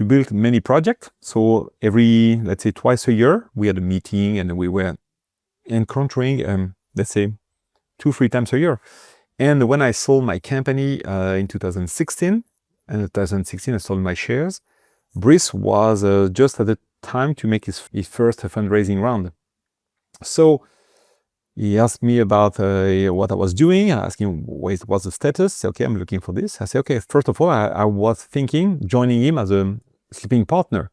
build many projects. So every, let's say twice a year, we had a meeting and we were encountering, let's say 2-3 times a year. And when I sold my company in 2016, I sold my shares. Brice was just at the time to make his first fundraising round. So he asked me about what I was doing. I asked him what's the status. Said, okay, I'm looking for this. I said, okay, first of all, I was thinking joining him as a sleeping partner.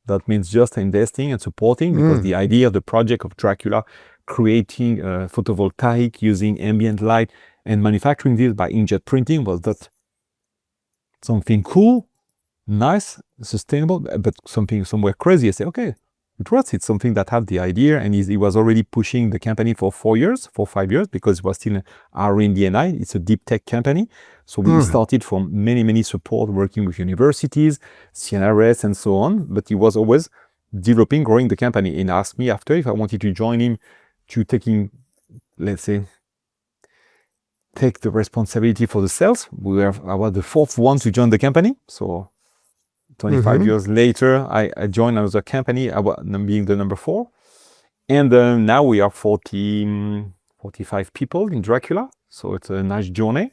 That means just investing and supporting, because the idea of the project of Dracula, creating photovoltaic using ambient light and manufacturing this by inkjet printing, was that something cool, nice, sustainable, but something somewhere crazy. I say, okay, it's something that had the idea, and he was already pushing the company for 5 years, because it was still an R&D&I. It's a deep tech company. So we started from many support, working with universities, CNRS, and so on. But he was always developing, growing the company, and asked me after if I wanted to join him to let's say, take the responsibility for the sales. I was the 4th one to join the company. So 25 years later, I joined another company, being the number 4. And now we are 45 people in Dracula. So it's a nice journey.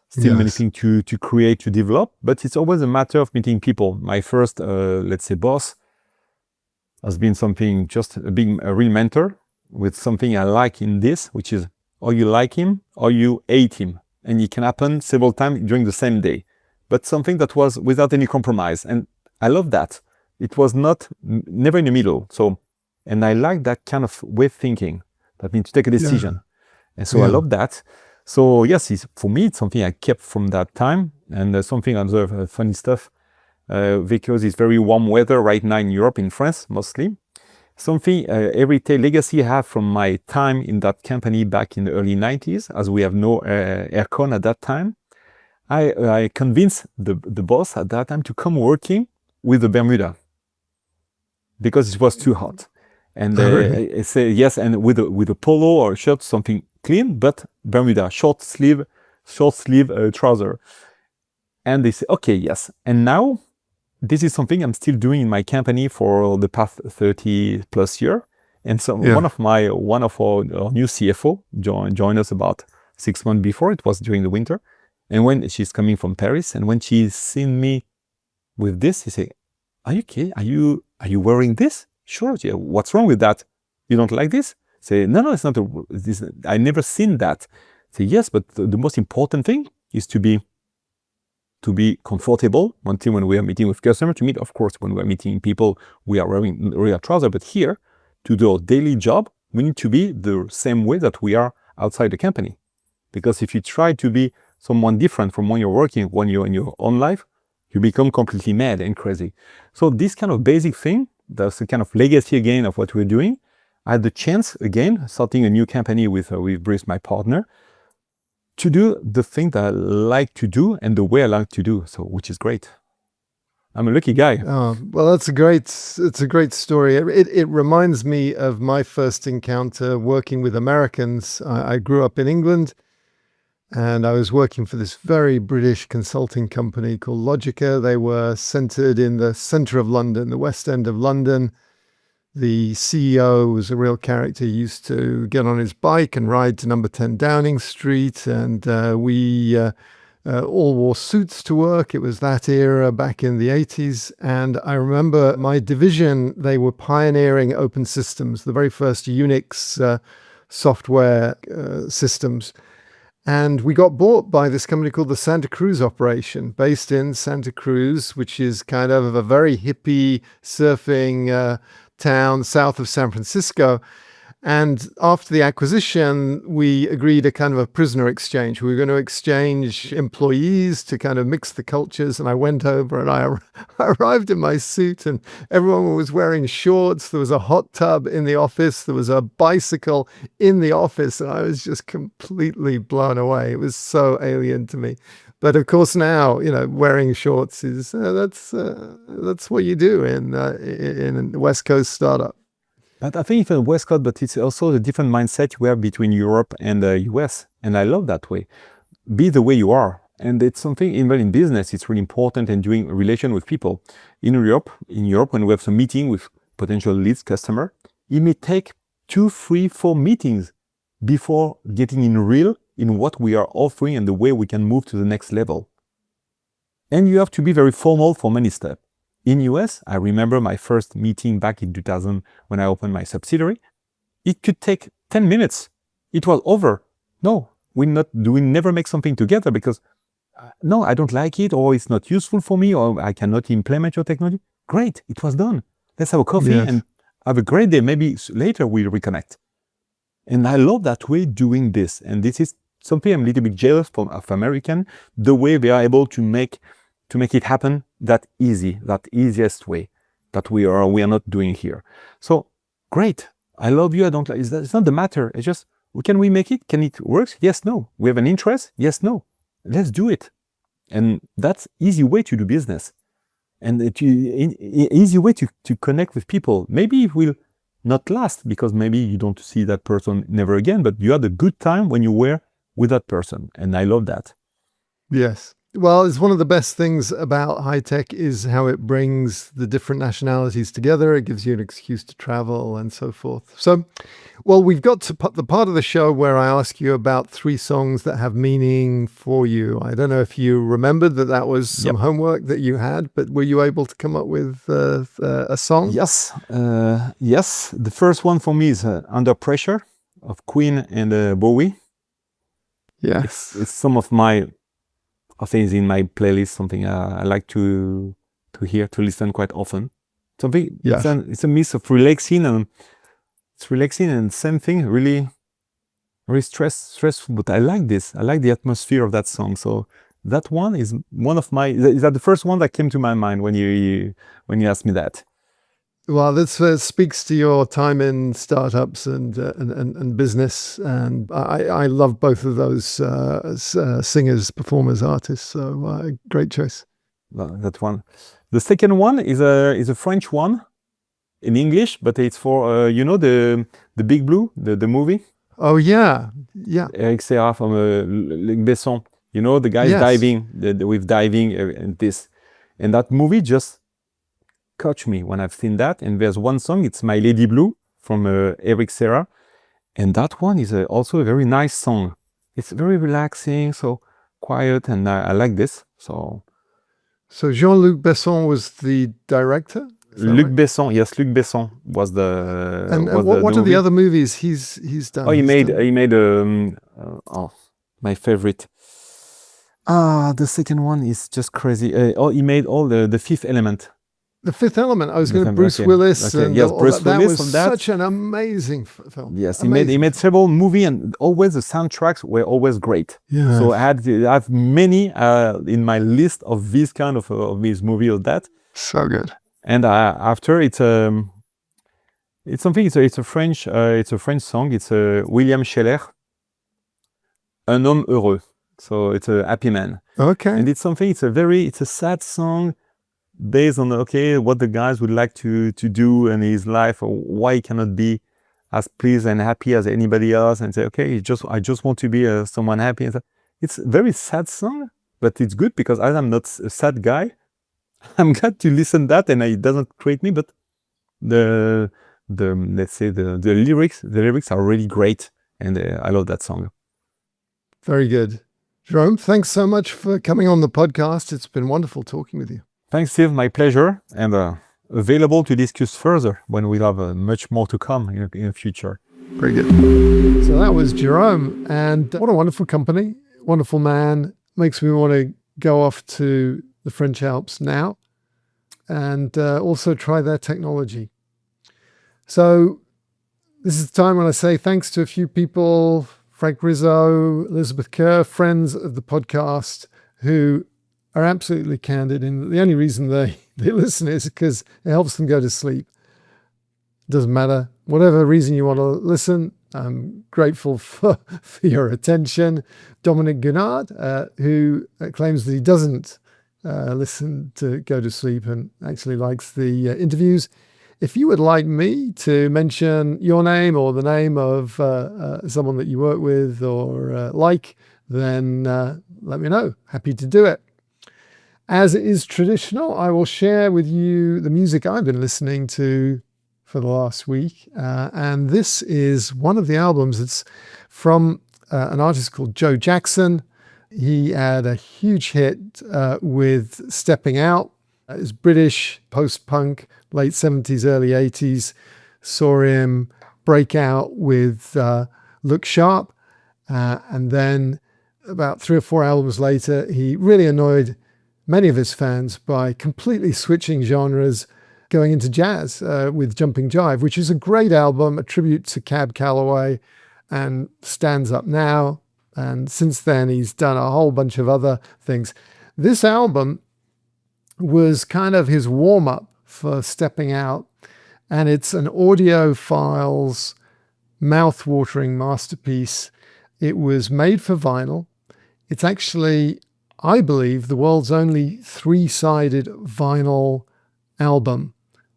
Still many things to create, to develop, but it's always a matter of meeting people. My first, let's say, boss has been something, just being a real mentor with something I like in this, which is, or you like him or you hate him. And it can happen several times during the same day. But something that was without any compromise. And I love that. It was never in the middle. So, and I like that kind of way of thinking. That means to take a decision. And so I love that. So yes, for me, it's something I kept from that time. And something other funny stuff, because it's very warm weather right now in Europe, in France mostly. Something, every legacy I have from my time in that company back in the early 90s, as we have no aircon at that time. I convinced the boss at that time to come working with the Bermuda, because it was too hot. And I say yes, and with a polo or a shirt, something clean, but Bermuda, short sleeve trouser. And they say, okay, yes. And now this is something I'm still doing in my company for the past 30 plus years. And so one of our new CFO joined us about 6 months before. It was during the winter. And when she's coming from Paris, and when she's seen me with this, she say, "Are you okay? Are you wearing this?" "Sure." Yeah. "What's wrong with that? You don't like this?" Say, "No, it's not. I never seen that." Say, "Yes, but the most important thing is to be comfortable. One thing when we are meeting with customers, to meet, of course, when we are meeting people, we are wearing real trousers. But here, to do our daily job, we need to be the same way that we are outside the company. Because if you try to be someone different from when you're working, when you're in your own life, you become completely mad and crazy." So this kind of basic thing, that's the kind of legacy again of what we're doing. I had the chance again, starting a new company with Brice, my partner, to do the thing that I like to do and the way I like to do, so which is great. I'm a lucky guy. Oh, well, it's a great story. It reminds me of my first encounter working with Americans. I grew up in England, and I was working for this very British consulting company called Logica. They were centered in the center of London, the West End of London. The CEO was a real character. He used to get on his bike and ride to number 10 Downing Street, and we all wore suits to work. It was that era back in the 80s. And I remember my division, they were pioneering open systems, the very first Unix software systems. And we got bought by this company called the Santa Cruz operation, based in Santa Cruz, which is kind of a very hippie surfing town south of San Francisco. And after the acquisition, we agreed a kind of a prisoner exchange. We were going to exchange employees to kind of mix the cultures. And I went over and I arrived in my suit, and everyone was wearing shorts. There was a hot tub in the office. There was a bicycle in the office. And I was just completely blown away. It was so alien to me. But of course now, wearing shorts is, that's what you do in a West Coast startup. But I think even West Coast, but it's also a different mindset you have between Europe and the US. And I love that way. Be the way you are. And it's something, even in business, it's really important in doing relation with people. In Europe, when we have some meeting with potential leads customer, it may take 2, 3, 4 meetings before getting in what we are offering and the way we can move to the next level. And you have to be very formal for many steps. In US, I remember my first meeting back in 2000 when I opened my subsidiary. It could take 10 minutes. It was over. No, we never make something together because no, I don't like it, or it's not useful for me, or I cannot implement your technology. Great, it was done. Let's have a coffee and have a great day. Maybe later we'll reconnect. And I love that way doing this. And this is something I'm a little bit jealous of American, the way they are able to make it happen that easiest way that we are not doing here. So great. I love you. I don't like it. It's not the matter. It's just, can we make it? Can it work? Yes, no. We have an interest? Yes, no. Let's do it. And that's easy way to do business. And easy way to connect with people. Maybe it will not last because maybe you don't see that person never again, but you had a good time when you were with that person. And I love that. Yes. Well, it's one of the best things about high tech is how it brings the different nationalities together. It gives you an excuse to travel and so forth. So, well, we've got to the part of the show where I ask you about 3 songs that have meaning for you. I don't know if you remembered that was some homework that you had, but were you able to come up with a song? Yes. Yes. The first one for me is Under Pressure of Queen and Bowie. Yes. It's some of my... I think it's in my playlist, something I like to hear, to listen quite often. Something, it's a mix of relaxing and same thing, really stressful. But I like this. I like the atmosphere of that song. So that one is one of my. Is that the first one that came to my mind when you asked me that? Well, this speaks to your time in startups and business, and I love both of those singers, performers, artists. So great choice. Well, that one. The second one is a French one in English, but it's for the Big Blue, the movie. Oh yeah. Eric Serra from Luc Besson. The guys diving with diving and this, and that movie just catch me when I've seen that. And there's one song, it's My Lady Blue from Eric Serra, and that one is also a very nice song. It's very relaxing, so quiet, and I like this. So Jean-Luc Besson was the director? Luc Besson, yes, Luc Besson was the. And what are the other movies he's done? Oh, he made my favorite. The second one is just crazy. He made all the Fifth Element. The Fifth Element. I was going to Bruce Willis. Okay. Yes, Bruce Willis. Was such an amazing film. Yes, he made several movies, and always the soundtracks were always great. Yeah. So I have many in my list of this kind of these movies or that. So good. And after it's something. It's a French song. It's William Scheller, Un homme heureux. So it's a happy man. Okay. And it's something. It's a sad song. based on okay what the guys would like to do in his life, or why he cannot be as pleased and happy as anybody else, and say okay, I just want to be someone happy. And so it's a very sad song, but it's good because as I'm not a sad guy, I'm glad to listen that, and it doesn't create me. But the let's say the lyrics are really great, and I love that song. Very good. Jerome, thanks so much for coming on the podcast. It's been wonderful talking with you. Thanks, Steve. My pleasure, and available to discuss further when we have much more to come in the future. Very good. So that was Jerome, and what a wonderful company, wonderful man. Makes me want to go off to the French Alps now and also try their technology. So this is the time when I say thanks to a few people, Frank Rizzo, Elizabeth Kerr, friends of the podcast, who are absolutely candid. And the only reason they listen is because it helps them go to sleep. Doesn't matter. Whatever reason you want to listen, I'm grateful for your attention. Dominic Gunnard, who claims that he doesn't listen to go to sleep and actually likes the interviews. If you would like me to mention your name or the name of someone that you work with or then let me know. Happy to do it. As is traditional, I will share with you the music I've been listening to for the last week. And this is one of the albums. It's from an artist called Joe Jackson. He had a huge hit with Stepping Out. It's British post-punk, late 70s, early 80s. Saw him break out with Look Sharp. And then about 3 or 4 albums later, he really annoyed many of his fans by completely switching genres, going into jazz with Jumping Jive, which is a great album, a tribute to Cab Calloway, and stands up now. And since then, he's done a whole bunch of other things. This album was kind of his warm-up for Stepping Out, and it's an audiophiles mouth-watering masterpiece. It was made for vinyl. It's actually, I believe, the world's only 3-sided vinyl album.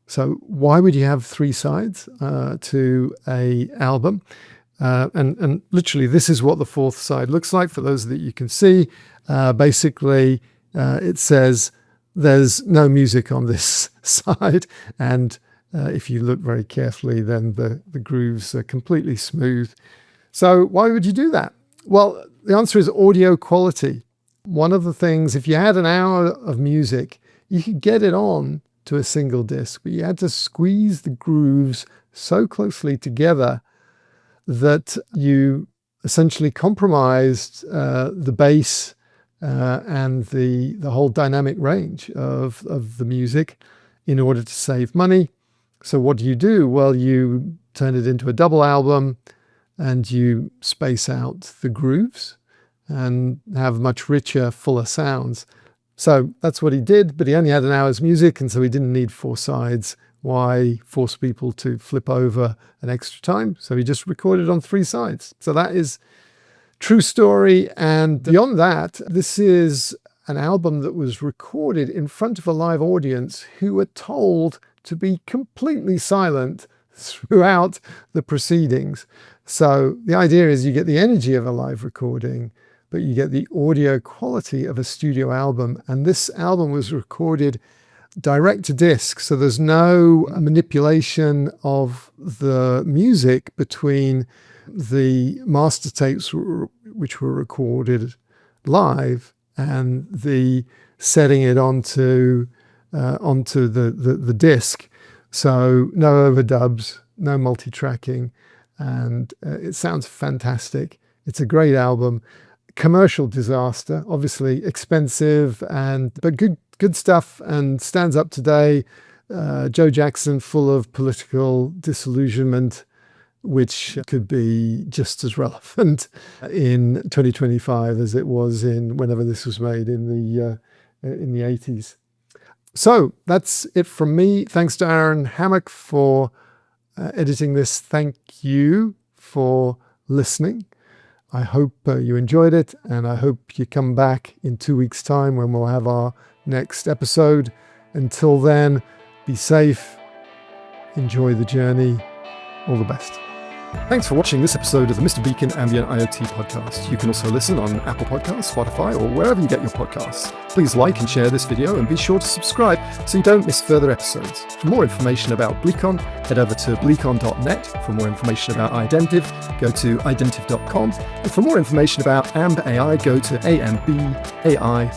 So why would you have 3 sides to a album? And literally, this is what the 4th side looks like for those that you can see. Basically, it says there's no music on this side. And if you look very carefully, then the grooves are completely smooth. So why would you do that? Well, the answer is audio quality. One of the things, if you had an hour of music, you could get it on to a single disc, but you had to squeeze the grooves so closely together that you essentially compromised the bass and the whole dynamic range of the music in order to save money. So what do? Well, you turn it into a double album and you space out the grooves and have much richer, fuller sounds. So that's what he did, but he only had an hour's music, and so he didn't need 4 sides. Why force people to flip over an extra time? So he just recorded on 3 sides. So that is true story. And beyond that, this is an album that was recorded in front of a live audience who were told to be completely silent throughout the proceedings. So the idea is you get the energy of a live recording, but you get the audio quality of a studio album. And this album was recorded direct to disc, so there's no manipulation of the music between the master tapes which were recorded live and the setting it onto the disc. So no overdubs, no multi-tracking, and it sounds fantastic. It's a great album. Commercial disaster, obviously expensive, but good stuff, and stands up today. Joe Jackson, full of political disillusionment, which could be just as relevant in 2025 as it was in whenever this was made in the 80s. So that's it from me. Thanks to Aaron Hammock for editing this. Thank you for listening. I hope you enjoyed it, and I hope you come back in 2 weeks' time when we'll have our next episode. Until then, be safe, enjoy the journey, all the best. Thanks for watching this episode of the Mr. Beacon Ambient IoT podcast. You can also listen on Apple Podcasts, Spotify, or wherever you get your podcasts. Please like and share this video and be sure to subscribe so you don't miss further episodes. For more information about Bleakon, head over to bleakon.net. For more information about Identiv, go to identiv.com. And for more information about AmbAI, go to ambai.ai.